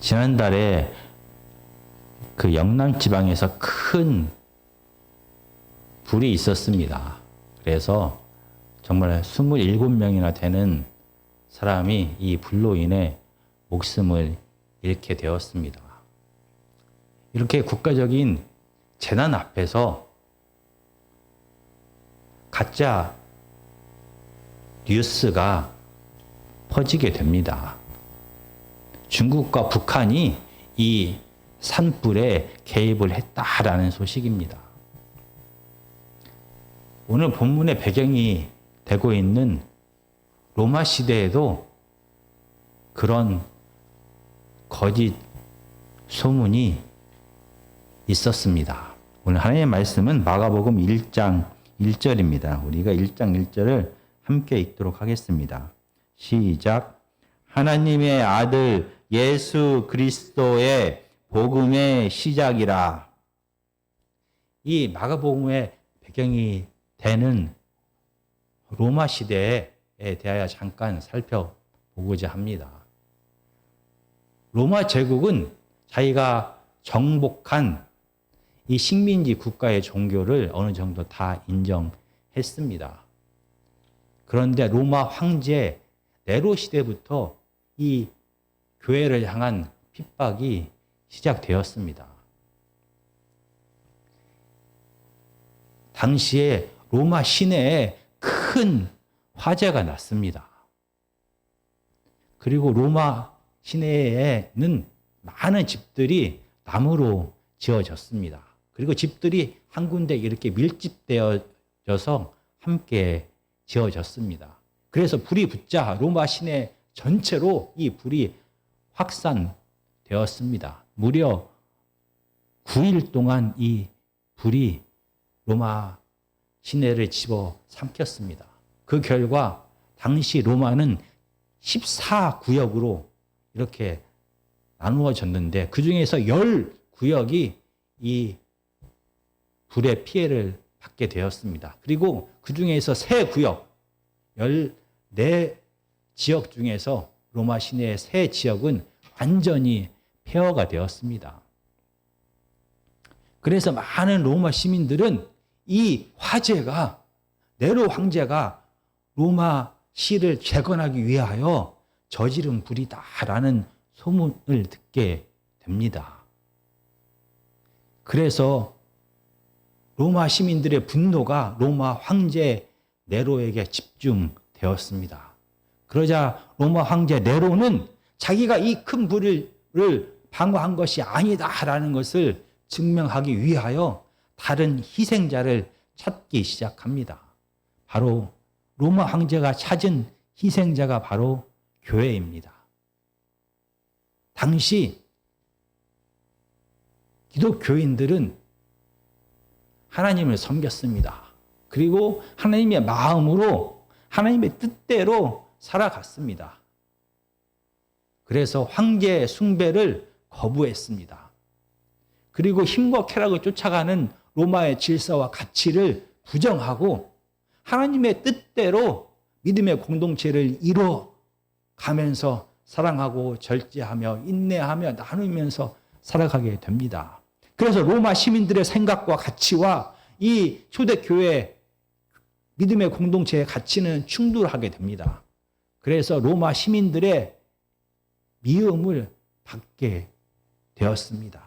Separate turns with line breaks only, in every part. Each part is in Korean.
지난달에 그 영남 지방에서 큰 불이 있었습니다. 그래서 정말 27명이나 되는 사람이 이 불로 인해 목숨을 잃게 되었습니다. 이렇게 국가적인 재난 앞에서 가짜 뉴스가 퍼지게 됩니다. 중국과 북한이 이 산불에 개입을 했다라는 소식입니다. 오늘 본문의 배경이 되고 있는 로마 시대에도 그런 거짓 소문이 있었습니다. 오늘 하나님의 말씀은 마가복음 1장 1절입니다. 우리가 1장 1절을 함께 읽도록 하겠습니다. 시작. 하나님의 아들 예수 그리스도의 복음의 시작이라. 이 마가복음의 배경이 되는 로마 시대에 대하여 잠깐 살펴보고자 합니다. 로마 제국은 자기가 정복한 이 식민지 국가의 종교를 어느 정도 다 인정했습니다. 그런데 로마 황제 네로 시대부터 이 교회를 향한 핍박이 시작되었습니다. 당시에 로마 시내에 큰 화재가 났습니다. 그리고 로마 시내에는 많은 집들이 나무로 지어졌습니다. 그리고 집들이 한 군데 이렇게 밀집되어져서 함께 지어졌습니다. 그래서 불이 붙자 로마 시내 전체로 이 불이 확산되었습니다. 무려 9일 동안 이 불이 로마 시내를 집어삼켰습니다. 그 결과 당시 로마는 14구역으로 이렇게 나누어졌는데 그 중에서 10구역이 이 불의 피해를 받게 되었습니다. 그리고 그 중에서 3구역, 14지역 중에서 로마 시내의 3지역은 완전히 폐허가 되었습니다. 그래서 많은 로마 시민들은 이 화재가 네로 황제가 로마 시를 재건하기 위하여 저지른 불이다라는 소문을 듣게 됩니다. 그래서 로마 시민들의 분노가 로마 황제 네로에게 집중되었습니다. 그러자 로마 황제 네로는 자기가 이 큰 불을 방어한 것이 아니다라는 것을 증명하기 위하여 다른 희생자를 찾기 시작합니다. 바로 로마 황제가 찾은 희생자가 바로 교회입니다. 당시 기독교인들은 하나님을 섬겼습니다. 그리고 하나님의 마음으로 하나님의 뜻대로 살아갔습니다. 그래서 황제 숭배를 거부했습니다. 그리고 힘과 쾌락을 쫓아가는 로마의 질서와 가치를 부정하고 하나님의 뜻대로 믿음의 공동체를 이뤄가면서 사랑하고 절제하며 인내하며 나누면서 살아가게 됩니다. 그래서 로마 시민들의 생각과 가치와 이 초대교회 믿음의 공동체의 가치는 충돌하게 됩니다. 그래서 로마 시민들의 미움을 받게 되었습니다.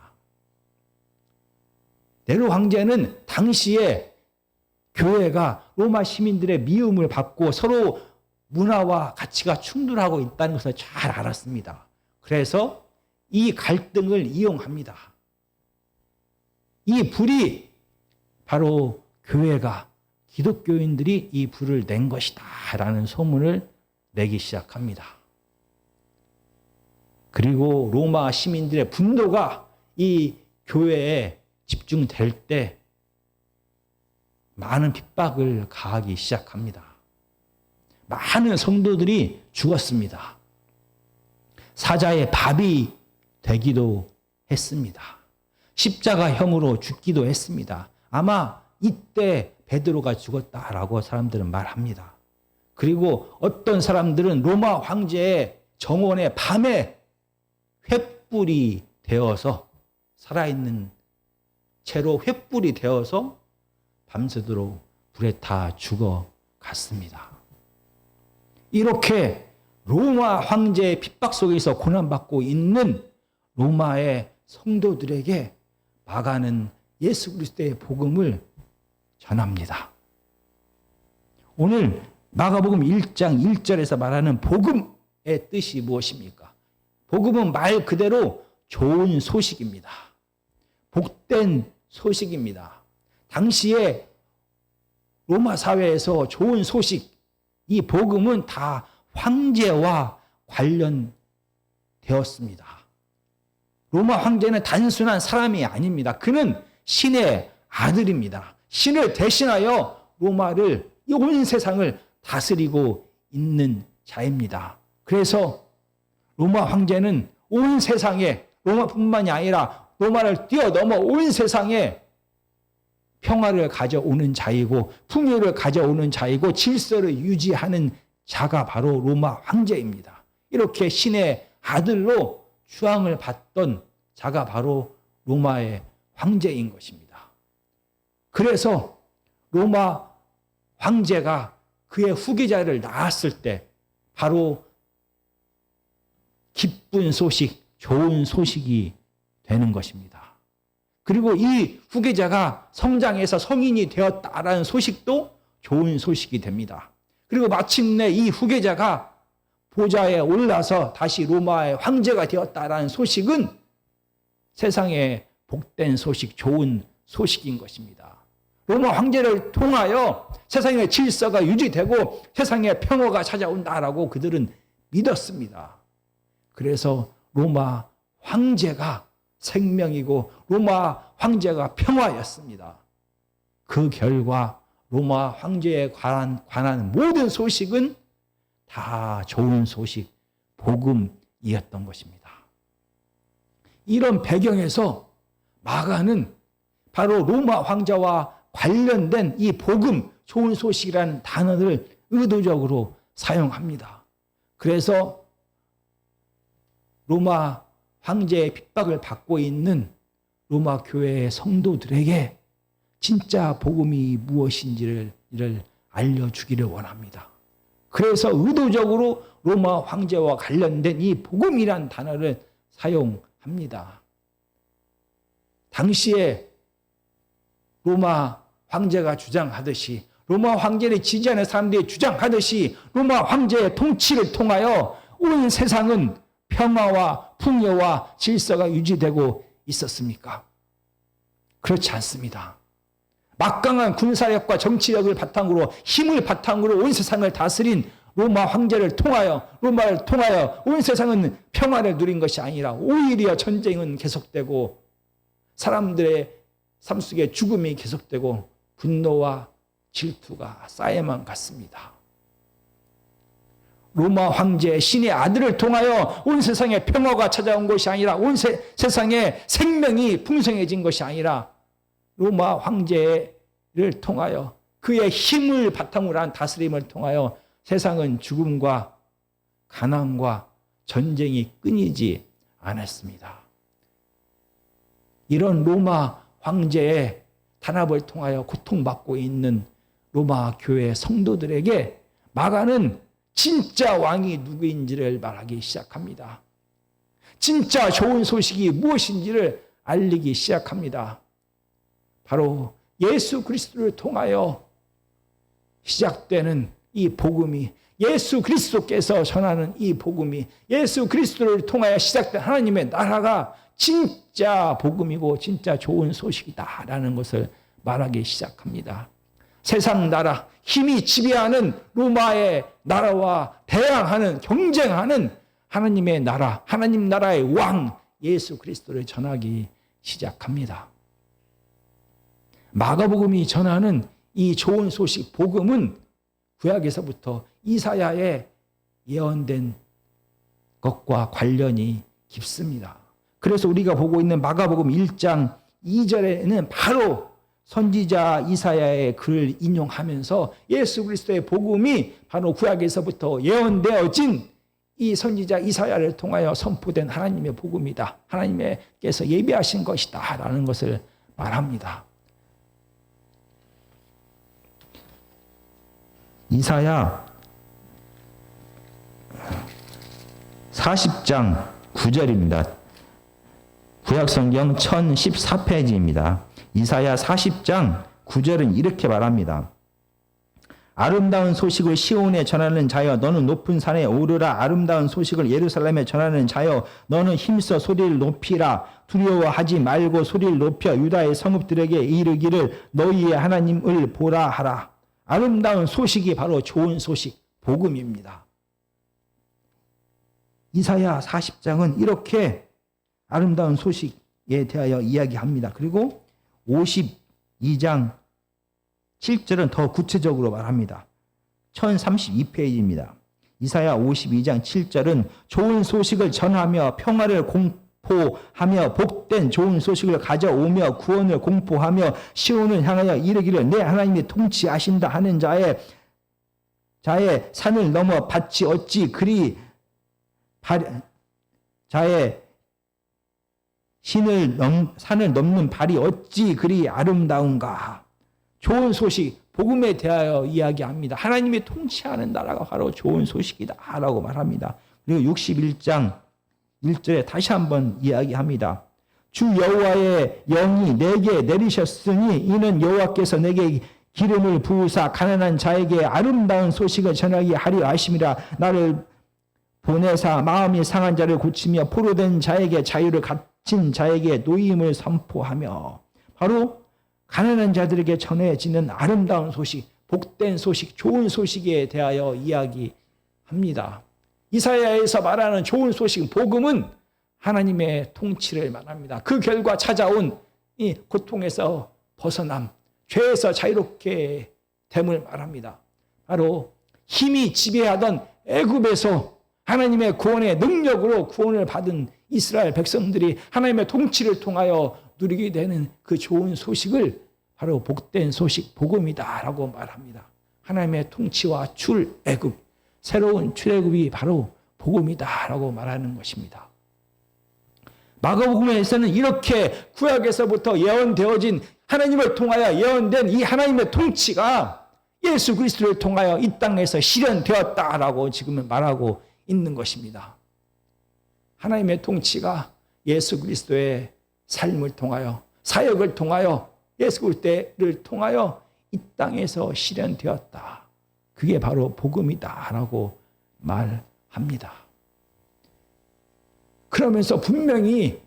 네로 황제는 당시에 교회가 로마 시민들의 미움을 받고 서로 문화와 가치가 충돌하고 있다는 것을 잘 알았습니다. 그래서 이 갈등을 이용합니다. 이 불이 바로 교회가 기독교인들이 이 불을 낸 것이다 라는 소문을 내기 시작합니다. 그리고 로마 시민들의 분노가 이 교회에 집중될 때 많은 핍박을 가하기 시작합니다. 많은 성도들이 죽었습니다. 사자의 밥이 되기도 했습니다. 십자가형으로 죽기도 했습니다. 아마 이때 베드로가 죽었다라고 사람들은 말합니다. 그리고 어떤 사람들은 로마 황제의 정원에 밤에 횃불이 되어서 살아있는 채로 횃불이 되어서 밤새도록 불에 타 죽어갔습니다. 이렇게 로마 황제의 핍박 속에서 고난받고 있는 로마의 성도들에게 마가는 예수 그리스도의 복음을 전합니다. 오늘 마가복음 1장 1절에서 말하는 복음의 뜻이 무엇입니까? 복음은 말 그대로 좋은 소식입니다. 복된 소식입니다. 당시에 로마 사회에서 좋은 소식, 이 복음은 다 황제와 관련되었습니다. 로마 황제는 단순한 사람이 아닙니다. 그는 신의 아들입니다. 신을 대신하여 로마를, 온 세상을 다스리고 있는 자입니다. 그래서 로마 황제는 온 세상에, 로마뿐만이 아니라 로마를 뛰어넘어 온 세상에 평화를 가져오는 자이고 풍요를 가져오는 자이고 질서를 유지하는 자가 바로 로마 황제입니다. 이렇게 신의 아들로 추앙을 받던 자가 바로 로마의 황제인 것입니다. 그래서 로마 황제가 그의 후계자를 낳았을 때 바로 기쁜 소식, 좋은 소식이 되는 것입니다. 그리고 이 후계자가 성장해서 성인이 되었다라는 소식도 좋은 소식이 됩니다. 그리고 마침내 이 후계자가 보좌에 올라서 다시 로마의 황제가 되었다라는 소식은 세상에 복된 소식, 좋은 소식인 것입니다. 로마 황제를 통하여 세상의 질서가 유지되고 세상에 평화가 찾아온다라고 그들은 믿었습니다. 그래서 로마 황제가 생명이고 로마 황제가 평화였습니다. 그 결과 로마 황제에 관한 모든 소식은 다 좋은 소식, 복음이었던 것입니다. 이런 배경에서 마가는 바로 로마 황제와 관련된 이 복음, 좋은 소식이라는 단어를 의도적으로 사용합니다. 그래서 로마 황제의 핍박을 받고 있는 로마 교회의 성도들에게 진짜 복음이 무엇인지를 알려주기를 원합니다. 그래서 의도적으로 로마 황제와 관련된 이 복음이란 단어를 사용합니다. 당시에 로마 황제가 주장하듯이, 로마 황제를 지지하는 사람들이 주장하듯이 로마 황제의 통치를 통하여 온 세상은 평화와 풍요와 질서가 유지되고 있었습니까? 그렇지 않습니다. 막강한 군사력과 정치력을 바탕으로, 힘을 바탕으로 온 세상을 다스린 로마 황제를 통하여, 로마를 통하여 온 세상은 평화를 누린 것이 아니라 오히려 전쟁은 계속되고 사람들의 삶 속에 죽음이 계속되고 분노와 질투가 쌓여만 갔습니다. 로마 황제 신의 아들을 통하여 온 세상에 평화가 찾아온 것이 아니라 온 세상에 생명이 풍성해진 것이 아니라 로마 황제를 통하여 그의 힘을 바탕으로 한 다스림을 통하여 세상은 죽음과 가난과 전쟁이 끊이지 않았습니다. 이런 로마 황제의 탄압을 통하여 고통받고 있는 로마 교회 성도들에게 마가는 진짜 왕이 누구인지를 말하기 시작합니다. 진짜 좋은 소식이 무엇인지를 알리기 시작합니다. 바로 예수 그리스도를 통하여 시작되는 이 복음이, 예수 그리스도께서 전하는 이 복음이, 예수 그리스도를 통하여 시작된 하나님의 나라가 진짜 복음이고 진짜 좋은 소식이다라는 것을 말하기 시작합니다. 세상 나라, 힘이 지배하는 로마의 나라와 대항하는, 경쟁하는 하나님의 나라, 하나님 나라의 왕 예수 그리스도를 전하기 시작합니다. 마가복음이 전하는 이 좋은 소식, 복음은 구약에서부터 이사야에 예언된 것과 관련이 깊습니다. 그래서 우리가 보고 있는 마가복음 1장 2절에는 바로 선지자 이사야의 글을 인용하면서 예수 그리스도의 복음이 바로 구약에서부터 예언되어진 이 선지자 이사야를 통하여 선포된 하나님의 복음이다. 하나님께서 예비하신 것이다. 라는 것을 말합니다. 이사야 40장 9절입니다. 구약성경 1014페이지입니다. 이사야 40장 9절은 이렇게 말합니다. 아름다운 소식을 시온에 전하는 자여 너는 높은 산에 오르라. 아름다운 소식을 예루살렘에 전하는 자여 너는 힘써 소리를 높이라. 두려워하지 말고 소리를 높여 유다의 성읍들에게 이르기를 너희의 하나님을 보라 하라. 아름다운 소식이 바로 좋은 소식, 복음입니다. 이사야 40장은 이렇게 아름다운 소식에 대하여 이야기합니다. 그리고 52장 7절은 더 구체적으로 말합니다. 1032페이지입니다. 이사야 52장 7절은 좋은 소식을 전하며 평화를 공포하며 복된 좋은 소식을 가져오며 구원을 공포하며 시온을 향하여 이르기를 내 하나님이 통치하신다 하는 자의 산을 넘어 밭이 어찌 그리 자의 산을 넘는 발이 어찌 그리 아름다운가. 좋은 소식, 복음에 대하여 이야기합니다. 하나님이 통치하는 나라가 바로 좋은 소식이다 라고 말합니다. 그리고 61장 1절에 다시 한번 이야기합니다. 주 여호와의 영이 내게 내리셨으니 이는 여호와께서 내게 기름을 부으사 가난한 자에게 아름다운 소식을 전하게 하려 하심이라. 나를 보내사 마음이 상한 자를 고치며 포로된 자에게 자유를 갇힌 자에게 노임을 선포하며. 바로 가난한 자들에게 전해지는 아름다운 소식, 복된 소식, 좋은 소식에 대하여 이야기합니다. 이사야에서 말하는 좋은 소식, 복음은 하나님의 통치를 말합니다. 그 결과 찾아온 이 고통에서 벗어남, 죄에서 자유롭게 됨을 말합니다. 바로 힘이 지배하던 애굽에서 하나님의 구원의 능력으로 구원을 받은 이스라엘 백성들이 하나님의 통치를 통하여 누리게 되는 그 좋은 소식을 바로 복된 소식, 복음이다라고 말합니다. 하나님의 통치와 출애굽, 새로운 출애굽이 바로 복음이다라고 말하는 것입니다. 마가복음에서는 이렇게 구약에서부터 예언되어진 하나님을 통하여 예언된 이 하나님의 통치가 예수 그리스도를 통하여 이 땅에서 실현되었다라고 지금 말하고 있는 것입니다. 하나님의 통치가 예수 그리스도의 삶을 통하여, 사역을 통하여, 예수 그리스도를 통하여 이 땅에서 실현되었다. 그게 바로 복음이다라고 말합니다. 그러면서 분명히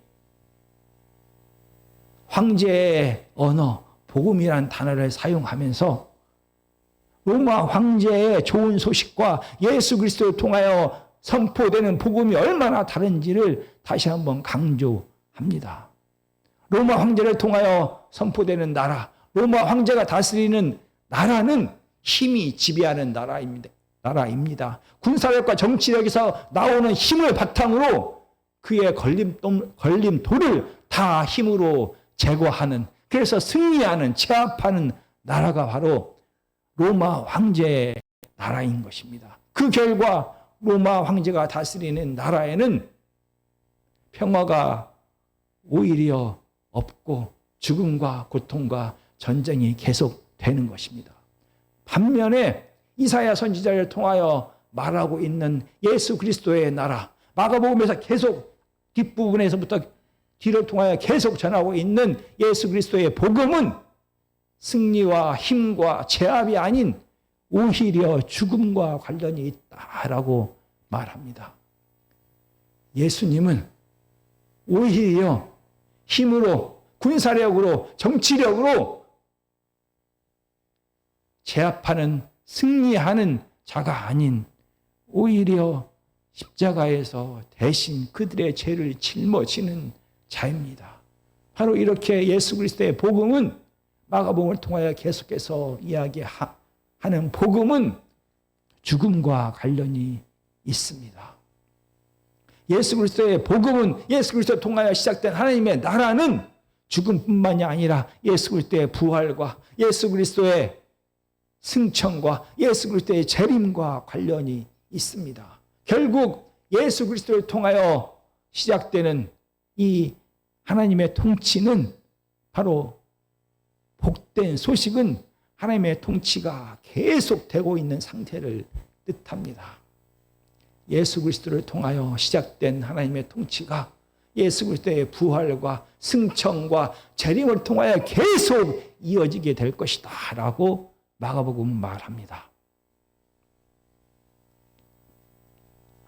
황제의 언어, 복음이라는 단어를 사용하면서 로마 황제의 좋은 소식과 예수 그리스도를 통하여 선포되는 복음이 얼마나 다른지를 다시 한번 강조합니다. 로마 황제를 통하여 선포되는 나라, 로마 황제가 다스리는 나라는 힘이 지배하는 나라입니다. 군사력과 정치력에서 나오는 힘을 바탕으로 그의 걸림돌을 다 힘으로 제거하는, 그래서 승리하는, 제압하는 나라가 바로 로마 황제의 나라인 것입니다. 그 결과 로마 황제가 다스리는 나라에는 평화가 오히려 없고 죽음과 고통과 전쟁이 계속되는 것입니다. 반면에 이사야 선지자를 통하여 말하고 있는 예수 그리스도의 나라, 마가복음에서 계속 뒷부분에서부터 뒤를 통하여 계속 전하고 있는 예수 그리스도의 복음은 승리와 힘과 제압이 아닌 오히려 죽음과 관련이 있다라고 말합니다. 예수님은 오히려 힘으로, 군사력으로, 정치력으로 제압하는, 승리하는 자가 아닌 오히려 십자가에서 대신 그들의 죄를 짊어지는 자입니다. 바로 이렇게 예수 그리스도의 복음은, 마가복음을 통하여 계속해서 이야기하는 복음은 죽음과 관련이 있습니다. 예수 그리스도의 복음은, 예수 그리스도를 통하여 시작된 하나님의 나라는 죽음뿐만이 아니라 예수 그리스도의 부활과 예수 그리스도의 승천과 예수 그리스도의 재림과 관련이 있습니다. 결국 예수 그리스도를 통하여 시작되는 이 하나님의 통치는 바로 복된 소식은 하나님의 통치가 계속되고 있는 상태를 뜻합니다. 예수 그리스도를 통하여 시작된 하나님의 통치가 예수 그리스도의 부활과 승천과 재림을 통하여 계속 이어지게 될 것이다 라고 마가복음은 말합니다.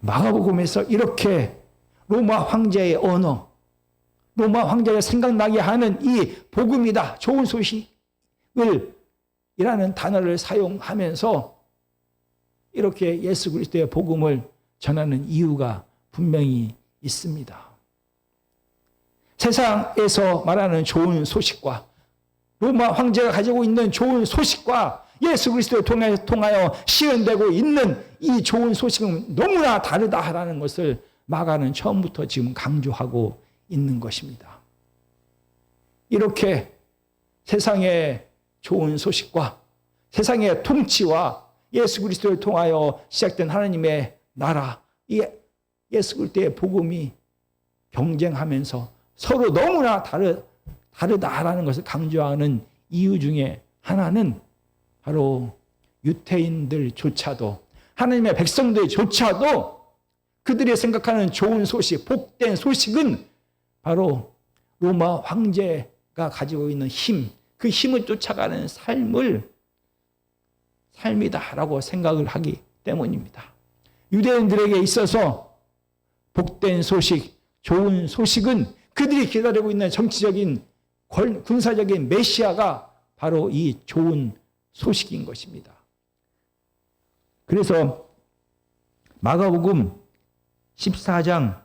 마가복음에서 이렇게 로마 황제의 언어, 로마 황제를 생각나게 하는 이 복음이다, 좋은 소식을 이라는 단어를 사용하면서 이렇게 예수 그리스도의 복음을 전하는 이유가 분명히 있습니다. 세상에서 말하는 좋은 소식과 로마 황제가 가지고 있는 좋은 소식과 예수 그리스도를 통하여 실현되고 있는 이 좋은 소식은 너무나 다르다라는 것을 마가는 처음부터 지금 강조하고 있는 것입니다. 이렇게 세상의 좋은 소식과 세상의 통치와 예수 그리스도를 통하여 시작된 하나님의 나라, 이 예수 그리스도의 복음이 경쟁하면서 서로 너무나 다르다라는 것을 강조하는 이유 중에 하나는 바로 유태인들조차도, 하나님의 백성들조차도 그들이 생각하는 좋은 소식, 복된 소식은 바로 로마 황제가 가지고 있는 힘, 그 힘을 쫓아가는 삶이다라고 생각을 하기 때문입니다. 유대인들에게 있어서 복된 소식, 좋은 소식은 그들이 기다리고 있는 정치적인 군사적인 메시아가 바로 이 좋은 소식인 것입니다. 그래서 마가복음 14장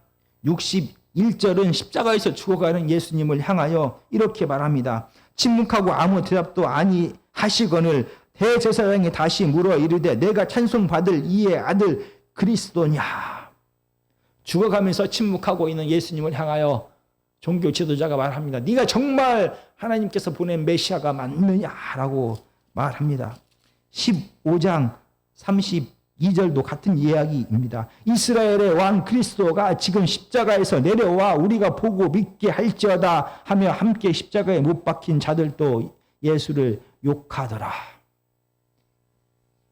61절은 십자가에서 죽어가는 예수님을 향하여 이렇게 말합니다. 침묵하고 아무 대답도 아니 하시거늘 대제사장이 다시 물어 이르되 내가 찬송받을 이의 아들 그리스도냐. 죽어가면서 침묵하고 있는 예수님을 향하여 종교 지도자가 말합니다. 네가 정말 하나님께서 보낸 메시아가 맞느냐라고 말합니다. 15장 32절도 같은 이야기입니다. 이스라엘의 왕 그리스도가 지금 십자가에서 내려와 우리가 보고 믿게 할지어다 하며 함께 십자가에 못 박힌 자들도 예수를 욕하더라.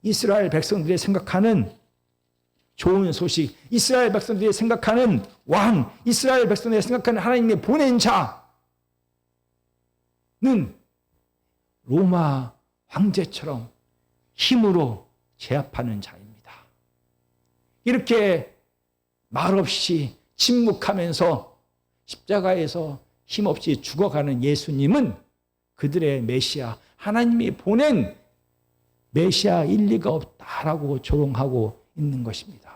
이스라엘 백성들이 생각하는 좋은 소식, 이스라엘 백성들이 생각하는 왕, 이스라엘 백성들이 생각하는 하나님의 보낸 자는 로마 황제처럼 힘으로 제압하는 자입니다. 이렇게 말없이 침묵하면서 십자가에서 힘없이 죽어가는 예수님은 그들의 메시아, 하나님이 보낸 메시아일 리가 없다라고 조롱하고 있는 것입니다.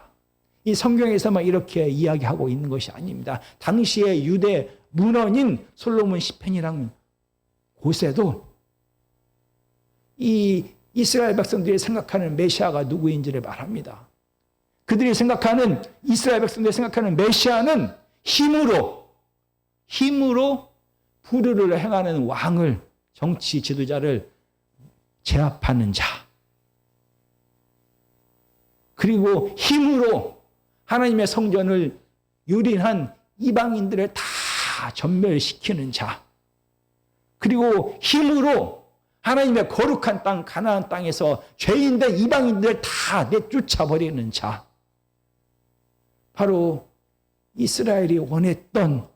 이 성경에서만 이렇게 이야기하고 있는 것이 아닙니다. 당시의 유대 문헌인 솔로몬 시편이라는 곳에도 이 이스라엘 백성들이 생각하는 메시아가 누구인지를 말합니다. 그들이 생각하는, 이스라엘 백성들이 생각하는 메시아는 힘으로 불의를 행하는 왕을, 정치 지도자를 제압하는 자, 그리고 힘으로 하나님의 성전을 유린한 이방인들을 다 전멸시키는 자, 그리고 힘으로 하나님의 거룩한 땅 가나안 땅에서 죄인된 이방인들을 다 내쫓아버리는 자, 바로 이스라엘이 원했던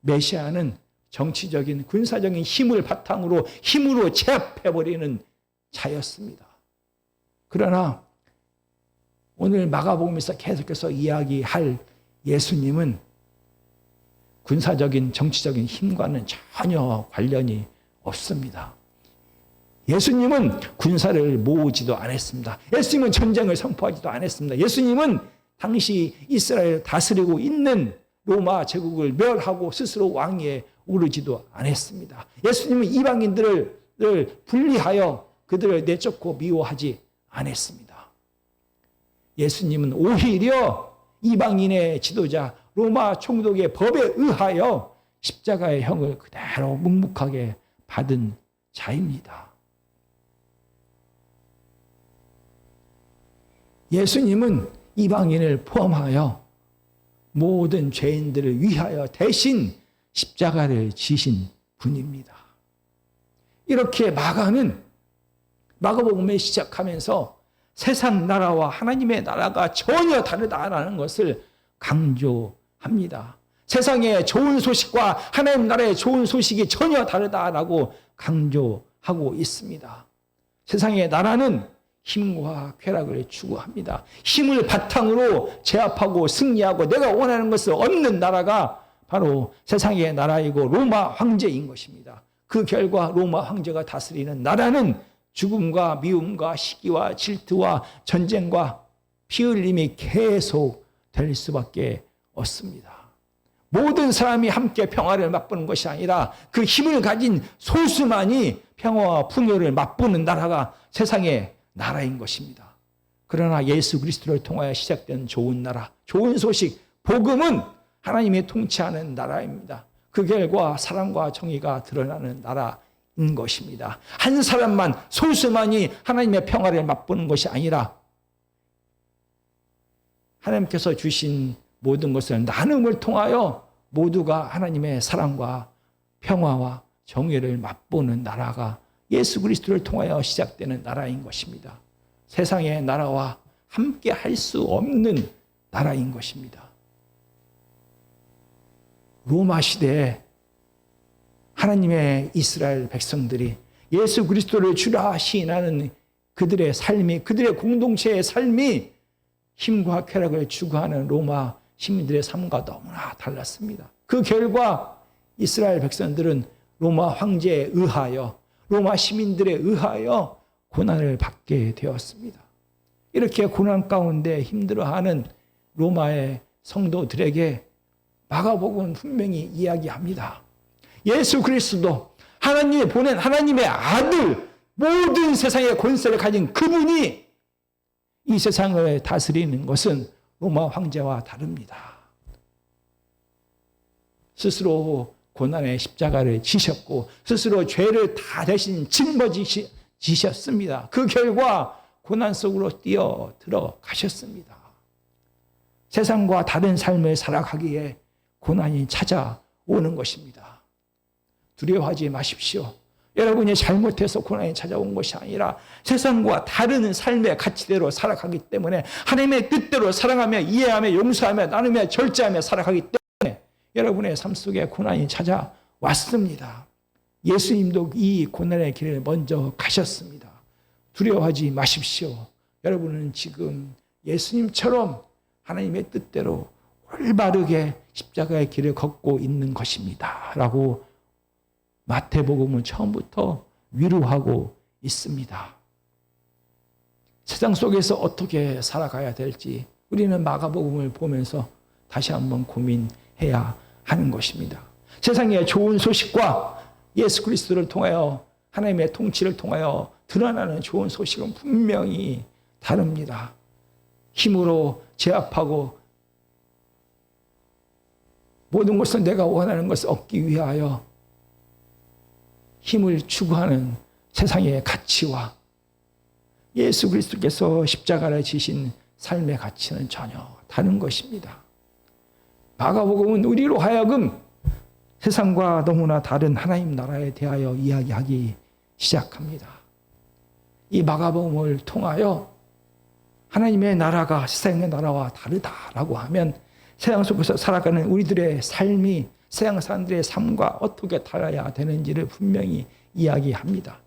메시아는 정치적인 군사적인 힘을 바탕으로 힘으로 제압해버리는 자였습니다. 그러나 오늘 마가복음에서 계속해서 이야기할 예수님은 군사적인 정치적인 힘과는 전혀 관련이 없습니다. 예수님은 군사를 모으지도 않았습니다. 예수님은 전쟁을 선포하지도 않았습니다. 예수님은 당시 이스라엘을 다스리고 있는 로마 제국을 멸하고 스스로 왕위에 오르지도 않았습니다. 예수님은 이방인들을 분리하여 그들을 내쫓고 미워하지 않았습니다. 예수님은 오히려 이방인의 지도자 로마 총독의 법에 의하여 십자가의 형을 그대로 묵묵하게 받은 자입니다. 예수님은 이방인을 포함하여 모든 죄인들을 위하여 대신 십자가를 지신 분입니다. 이렇게 마가복음을 시작하면서 세상 나라와 하나님의 나라가 전혀 다르다라는 것을 강조합니다. 세상의 좋은 소식과 하나님 나라의 좋은 소식이 전혀 다르다라고 강조하고 있습니다. 세상의 나라는 힘과 쾌락을 추구합니다. 힘을 바탕으로 제압하고 승리하고 내가 원하는 것을 얻는 나라가 바로 세상의 나라이고 로마 황제인 것입니다. 그 결과 로마 황제가 다스리는 나라는 죽음과 미움과 시기와 질투와 전쟁과 피 흘림이 계속 될 수밖에 없습니다. 모든 사람이 함께 평화를 맛보는 것이 아니라 그 힘을 가진 소수만이 평화와 풍요를 맛보는 나라가 세상의 나라인 것입니다. 그러나 예수 그리스도를 통하여 시작된 좋은 나라, 좋은 소식, 복음은 하나님이 통치하는 나라입니다. 그 결과 사랑과 정의가 드러나는 나라인 것입니다. 한 사람만, 소수만이 하나님의 평화를 맛보는 것이 아니라 하나님께서 주신 모든 것을 나눔을 통하여 모두가 하나님의 사랑과 평화와 정의를 맛보는 나라가 예수 그리스도를 통하여 시작되는 나라인 것입니다. 세상의 나라와 함께 할 수 없는 나라인 것입니다. 로마 시대에 하나님의 이스라엘 백성들이 예수 그리스도를 주라 시인하는 그들의 삶이, 그들의 공동체의 삶이 힘과 쾌락을 추구하는 로마 시민들의 삶과 너무나 달랐습니다. 그 결과 이스라엘 백성들은 로마 황제에 의하여, 로마 시민들에 의하여 고난을 받게 되었습니다. 이렇게 고난 가운데 힘들어하는 로마의 성도들에게 마가복음은 분명히 이야기합니다. 예수 그리스도, 하나님이 보낸 하나님의 아들, 모든 세상의 권세를 가진 그분이 이 세상을 다스리는 것은 로마 황제와 다릅니다. 스스로 고난의 십자가를 지셨고 스스로 죄를 다 대신 짊어지셨습니다. 그 결과 고난 속으로 뛰어 들어가셨습니다. 세상과 다른 삶을 살아가기에 고난이 찾아오는 것입니다. 두려워하지 마십시오. 여러분이 잘못해서 고난이 찾아온 것이 아니라 세상과 다른 삶의 가치대로 살아가기 때문에 하나님의 뜻대로 사랑하며 이해하며 용서하며 나누며 절제하며 살아가기 때문에 여러분의 삶 속에 고난이 찾아왔습니다. 예수님도 이 고난의 길을 먼저 가셨습니다. 두려워하지 마십시오. 여러분은 지금 예수님처럼 하나님의 뜻대로 올바르게 십자가의 길을 걷고 있는 것입니다. 라고 마태복음은 처음부터 위로하고 있습니다. 세상 속에서 어떻게 살아가야 될지 우리는 마가복음을 보면서 다시 한번 고민해야 하는 것입니다. 세상의 좋은 소식과 예수 그리스도를 통하여 하나님의 통치를 통하여 드러나는 좋은 소식은 분명히 다릅니다. 힘으로 제압하고 모든 것을 내가 원하는 것을 얻기 위하여 힘을 추구하는 세상의 가치와 예수 그리스도께서 십자가를 지신 삶의 가치는 전혀 다른 것입니다. 마가복음은 우리로 하여금 세상과 너무나 다른 하나님 나라에 대하여 이야기하기 시작합니다. 이 마가복음을 통하여 하나님의 나라가 세상의 나라와 다르다라고 하면 세상 속에서 살아가는 우리들의 삶이 세상 사람들의 삶과 어떻게 달라야 되는지를 분명히 이야기합니다.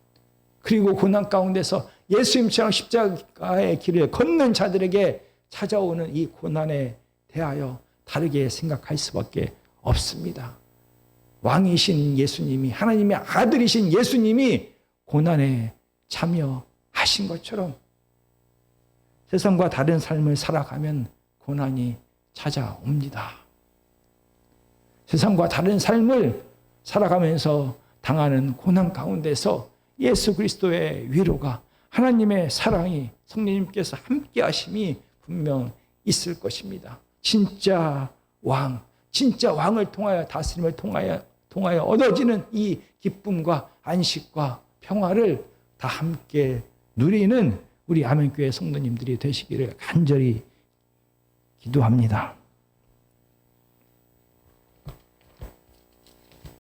그리고 고난 가운데서 예수님처럼 십자가의 길을 걷는 자들에게 찾아오는 이 고난에 대하여 다르게 생각할 수밖에 없습니다. 왕이신 예수님이, 하나님의 아들이신 예수님이 고난에 참여하신 것처럼 세상과 다른 삶을 살아가면 고난이 찾아옵니다. 세상과 다른 삶을 살아가면서 당하는 고난 가운데서 예수 그리스도의 위로가, 하나님의 사랑이, 성령님께서 함께 하심이 분명 있을 것입니다. 진짜 왕을 통하여, 다스림을 통하여 얻어지는 이 기쁨과 안식과 평화를 다 함께 누리는 우리 아멘교회 성도님들이 되시기를 간절히 기도합니다.